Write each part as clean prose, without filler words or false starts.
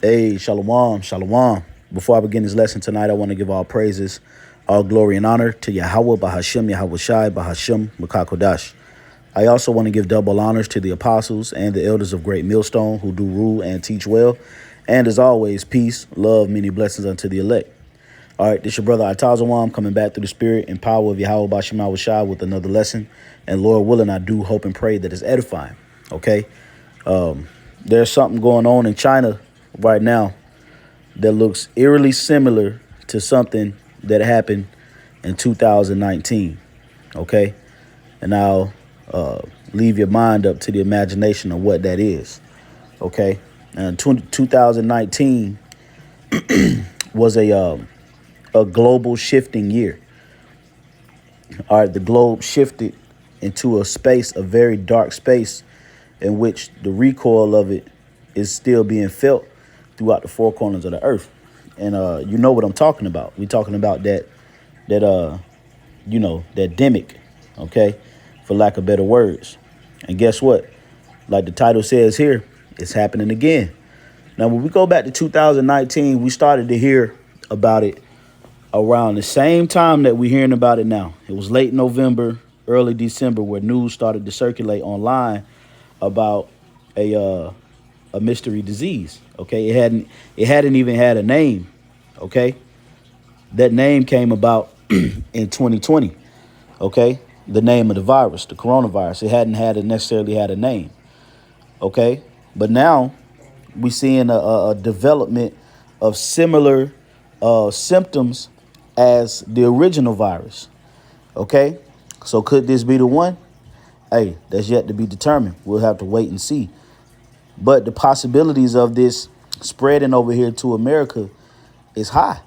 Hey, shalom, shalom. Before I begin this lesson tonight, I want to give all praises, all glory and honor to Yahweh, Bahashem, Yahweh Shai, Bahashem, Makakodash. I also want to give double honors to the apostles and the elders of Great Millstone who do rule and teach well. And as always, peace, love, many blessings unto the elect. All right, this is your brother Atazawam coming back through the spirit and power of Yahweh, Bahashem, Yahweh Shai with another lesson. And Lord willing, I do hope and pray that it's edifying. Okay. There's something going on in China right now that looks eerily similar to something that happened in 2019. Okay. And I'll leave your mind up to the imagination of what that is. Okay. And 2019 was a global shifting year. All right. The globe shifted into a very dark space in which the recoil of it is still being felt throughout the four corners of the earth. And you know what I'm talking about. We're talking about that demic, okay, for lack of better words. And guess what? Like the title says here, it's happening again. Now, when we go back to 2019, we started to hear about it around the same time that we're hearing about it now. It was late November, early December, where news started to circulate online about a mystery disease. Okay, it hadn't even had a name. Okay, that name came about in 2020. Okay, the name of the virus, the coronavirus, it hadn't necessarily had a name. Okay, but now we're seeing a development of similar symptoms as the original virus. Okay, so could this be the one? Hey, that's yet to be determined. We'll have to wait and see. But the possibilities of this spreading over here to America is high.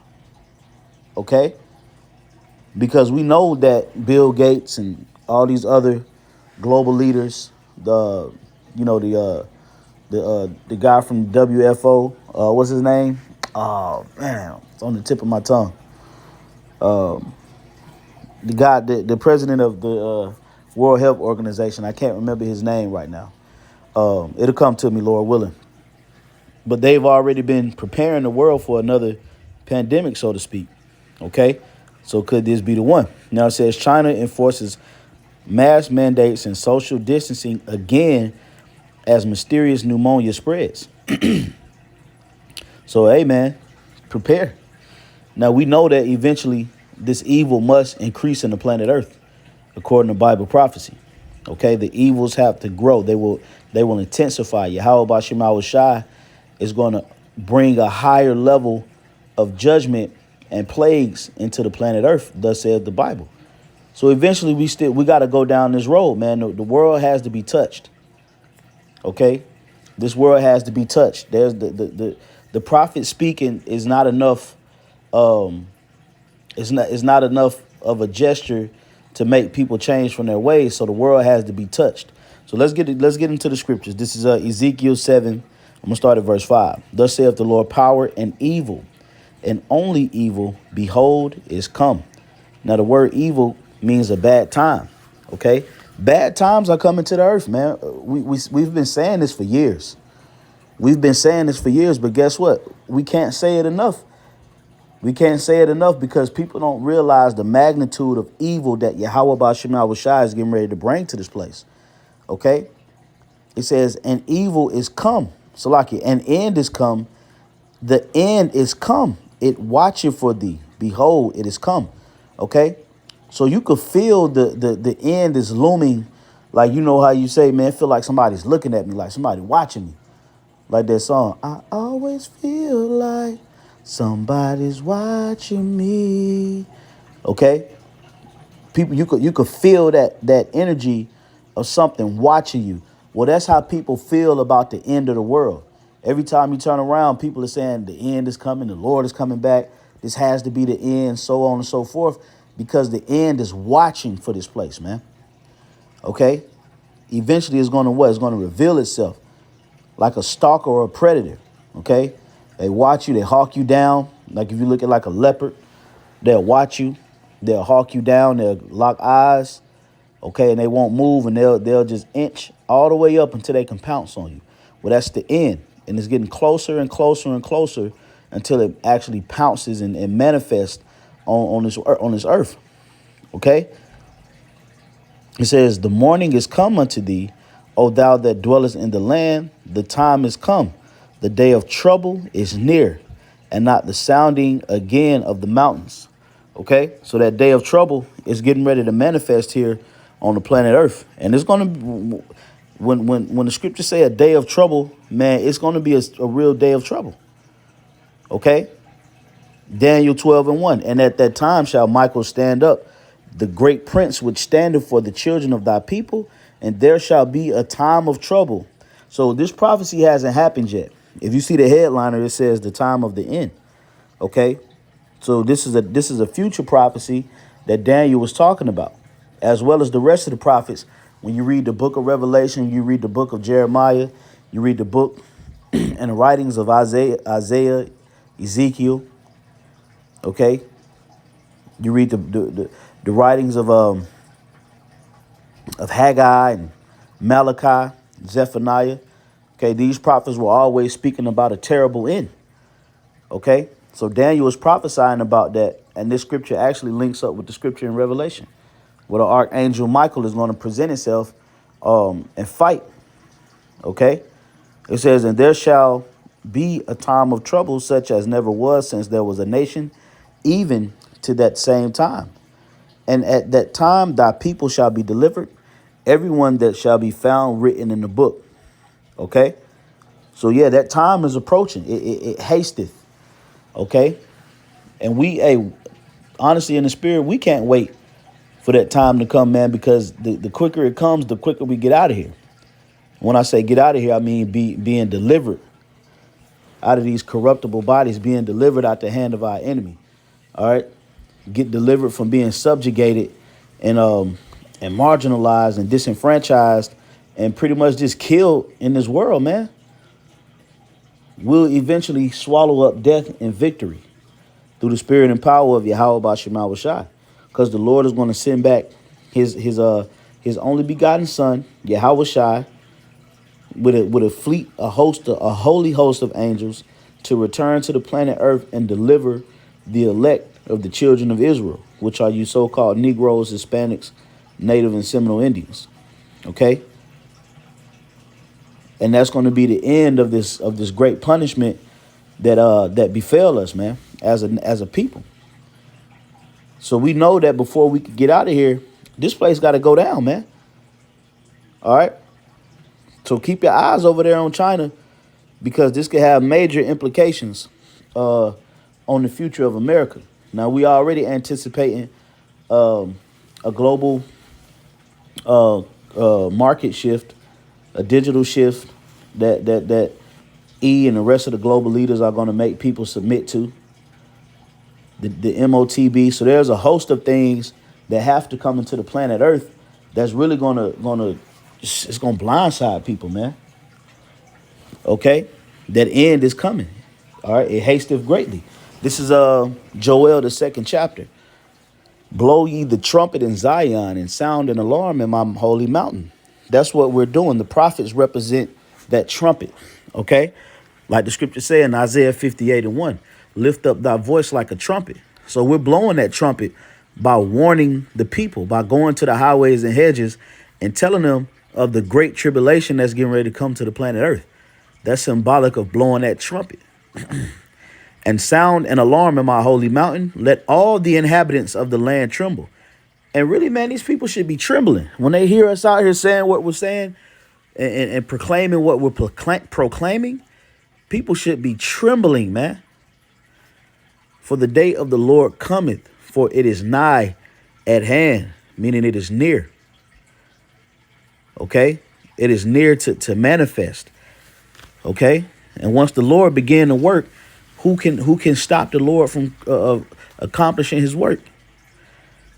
Okay? Because we know that Bill Gates and all these other global leaders, the guy from WFO, what's his name? Oh man, it's on the tip of my tongue. The president of the World Health Organization. I can't remember his name right now. It'll come to me, Lord willing. But they've already been preparing the world for another pandemic, so to speak. Okay, so could this be the one? Now it says China enforces mask mandates and social distancing again as mysterious pneumonia spreads. So, hey, man, prepare. Now, we know that eventually this evil must increase in the planet Earth, according to Bible prophecy. Okay, the evils have to grow. They will intensify. Yahweh Bashim Shai is going to bring a higher level of judgment and plagues into the planet Earth, thus says the Bible. So eventually we got to go down this road, man. The world has to be touched. Okay, this world has to be touched. There's the prophet speaking is not enough. It's not enough of a gesture to make people change from their ways. So the world has to be touched. So let's get into the scriptures. This is Ezekiel 7. I'm going to start at verse 5. Thus saith the Lord, power and evil, and only evil, behold, is come. Now, the word evil means a bad time. Okay, bad times are coming to the earth, man. We've been saying this for years. But guess what? We can't say it enough. We can't say it enough because people don't realize the magnitude of evil that Yahweh Bashim Shai is getting ready to bring to this place. Okay? It says, and evil is come. Salaki, an end is come. The end is come. It watcheth for thee. Behold, it is come. Okay? So you could feel the end is looming. Like, you know how you say, man, feel like somebody's looking at me, like somebody watching me. Like that song, I always feel like somebody's watching me. Okay? People, you could feel that energy of something watching you. Well, that's how people feel about the end of the world. Every time you turn around, people are saying the end is coming, the Lord is coming back. This has to be the end, so on and so forth, because the end is watching for this place, man. Okay? Eventually it's going to what? It's going to reveal itself like a stalker or a predator. Okay? They watch you, they hawk you down. Like if you look at like a leopard, they'll watch you, they'll hawk you down, they'll lock eyes. Okay, and they won't move, and they'll just inch all the way up until they can pounce on you. Well, that's the end. And it's getting closer and closer and closer until it actually pounces and manifests on this earth. Okay? It says, the morning is come unto thee, O thou that dwellest in the land, the time is come. The day of trouble is near, and not the sounding again of the mountains. Okay? So that day of trouble is getting ready to manifest here on the planet Earth. And it's going to, when the scriptures say a day of trouble, man, it's going to be a real day of trouble. Okay? Daniel 12:1. And at that time shall Michael stand up, the great prince which standeth for the children of thy people, and there shall be a time of trouble. So this prophecy hasn't happened yet. If you see the headliner, it says the time of the end. Okay? So this is a future prophecy that Daniel was talking about, as well as the rest of the prophets. When you read the book of Revelation, you read the book of Jeremiah, you read the book and the writings of Isaiah, Ezekiel. Okay, you read the writings of Haggai and Malachi, Zephaniah. Okay, these prophets were always speaking about a terrible end. Okay, so Daniel was prophesying about that, and this scripture actually links up with the scripture in Revelation, where the archangel Michael is going to present himself and fight. Okay, it says, and there shall be a time of trouble such as never was since there was a nation, even to that same time. And at that time thy people shall be delivered, everyone that shall be found written in the book. Okay, so yeah, that time is approaching. It hasteth. Okay, and honestly, in the spirit, we can't wait for that time to come, man, because the quicker it comes, the quicker we get out of here. When I say get out of here, I mean being delivered out of these corruptible bodies, being delivered out the hand of our enemy. All right, get delivered from being subjugated and marginalized and disenfranchised and pretty much just killed in this world, man. We'll eventually swallow up death in victory through the spirit and power of Yahweh Bashemah Shai, because the Lord is going to send back his only begotten Son, Yahweh Shai, with a fleet, a holy host of angels, to return to the planet Earth and deliver the elect of the children of Israel, which are you so-called Negroes, Hispanics, Native and Seminole Indians. Okay, and that's going to be the end of this great punishment that befell us, man, as a people. So we know that before we could get out of here, this place got to go down, man. All right. So keep your eyes over there on China, because this could have major implications on the future of America. Now, we already anticipating a global market shift, a digital shift that E and the rest of the global leaders are going to make people submit to. The MOTB. So there's a host of things that have to come into the planet Earth that's really gonna blindside people, man. Okay, that end is coming. All right, it hasteth greatly. This is Joel, the 2nd chapter. Blow ye the trumpet in Zion and sound an alarm in my holy mountain. That's what we're doing. The prophets represent that trumpet. Okay, like the scripture say in Isaiah 58:1, lift up thy voice like a trumpet. So we're blowing that trumpet by warning the people, by going to the highways and hedges and telling them of the great tribulation that's getting ready to come to the planet Earth. That's symbolic of blowing that trumpet. And sound an alarm in my holy mountain. Let all the inhabitants of the land tremble. And really, man, these people should be trembling when they hear us out here saying what we're saying and proclaiming what we're proclaiming. People should be trembling, man. For the day of the Lord cometh, for it is nigh at hand, meaning it is near. Okay, it is near to manifest. Okay, and once the Lord began to work, who can stop the Lord from accomplishing his work?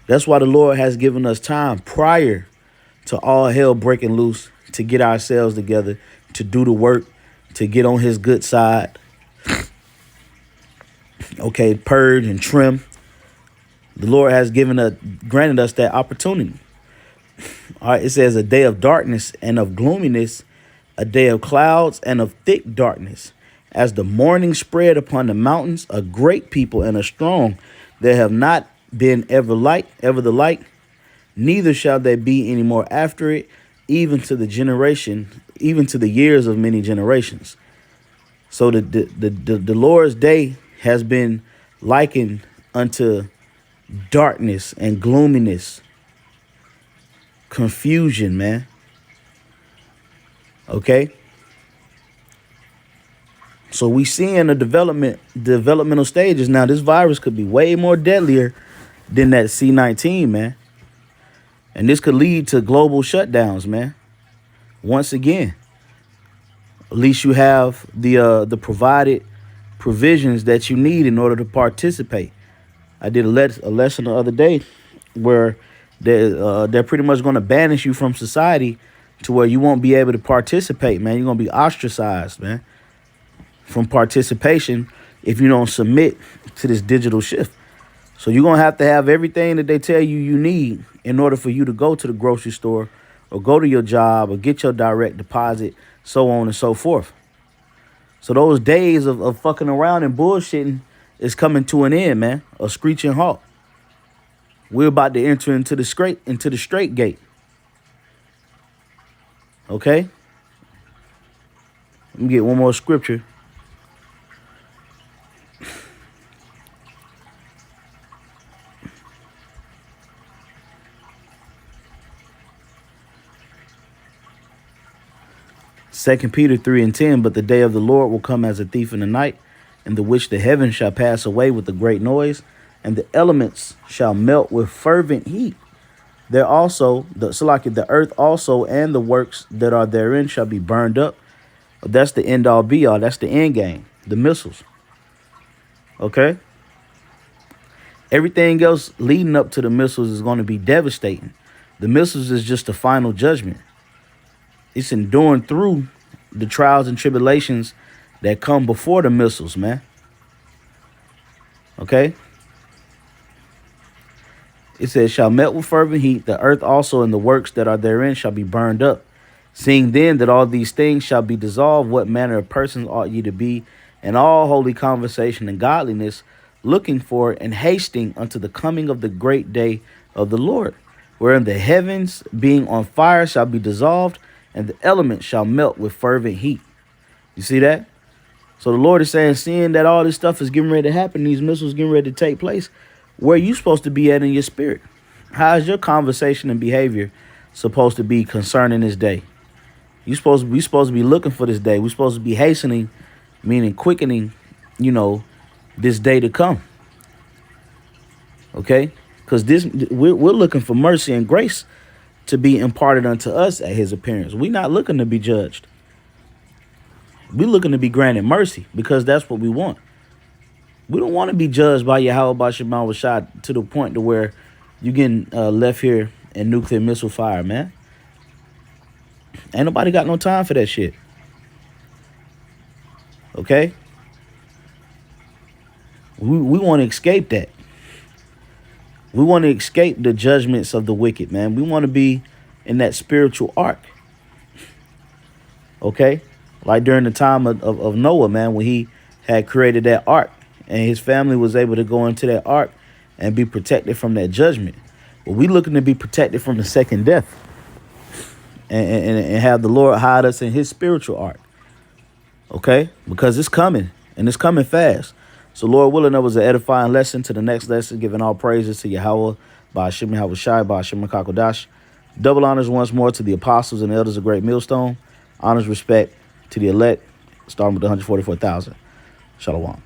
That's why the Lord has given us time prior to all hell breaking loose to get ourselves together, to do the work, to get on his good side. Okay, purge and trim. The Lord has granted us that opportunity. All right, it says a day of darkness and of gloominess, a day of clouds and of thick darkness. As the morning spread upon the mountains, a great people and a strong, there have not been ever the like, neither shall there be any more after it, even to the years of many generations. So the Lord's day has been likened unto darkness and gloominess, confusion, man. Okay? So we see in the developmental stages now, this virus could be way more deadlier than that C-19, man. And this could lead to global shutdowns, man. Once again, at least you have the provided provisions that you need in order to participate. I did a lesson the other day where they're pretty much going to banish you from society to where you won't be able to participate, man. You're going to be ostracized, man, from participation if you don't submit to this digital shift. So you're going to have everything that they tell you you need in order for you to go to the grocery store or go to your job or get your direct deposit, so on and so forth. So those days of fucking around and bullshitting is coming to an end, man. A screeching halt. We're about to enter into the straight gate. Okay? Let me get one more scripture. Second Peter 3:10, but the day of the Lord will come as a thief in the night, in the which the heavens shall pass away with a great noise, and the elements shall melt with fervent heat. There also, the earth also and the works that are therein shall be burned up. That's the end all be all. That's the end game, the missiles. Okay? Everything else leading up to the missiles is going to be devastating. The missiles is just the final judgment. It's enduring through the trials and tribulations that come before the missiles, man. Okay? It says, shall melt with fervent heat, the earth also and the works that are therein shall be burned up. Seeing then that all these things shall be dissolved, what manner of persons ought ye to be in all holy conversation and godliness, looking for and hasting unto the coming of the great day of the Lord, wherein the heavens being on fire shall be dissolved, and the elements shall melt with fervent heat. You see that? So the Lord is saying, seeing that all this stuff is getting ready to happen, these missiles getting ready to take place, where are you supposed to be at in your spirit? How is your conversation and behavior supposed to be concerning this day? We supposed to be looking for this day. We're supposed to be hastening, meaning quickening, this day to come. Okay? Because we're looking for mercy and grace to be imparted unto us at his appearance. We're not looking to be judged. We're looking to be granted mercy because that's what we want. We don't want to be judged by Yahweh Shema Shad to the point to where you're getting left here in nuclear missile fire, man. Ain't nobody got no time for that shit. Okay? We want to escape that. We want to escape the judgments of the wicked, man. We want to be in that spiritual ark. Okay? Like during the time of Noah, man, when he had created that ark and his family was able to go into that ark and be protected from that judgment. But we looking to be protected from the second death and have the Lord hide us in his spiritual ark. Okay? Because it's coming and it's coming fast. So Lord willing, that was an edifying lesson. To the next lesson, giving all praises to Yahweh, Ba'ashim Yahweh Shai, Ba'ashim Kakodash. Double honors once more to the apostles and the elders of Great Millstone. Honors, respect to the elect, starting with the 144,000. Shalom.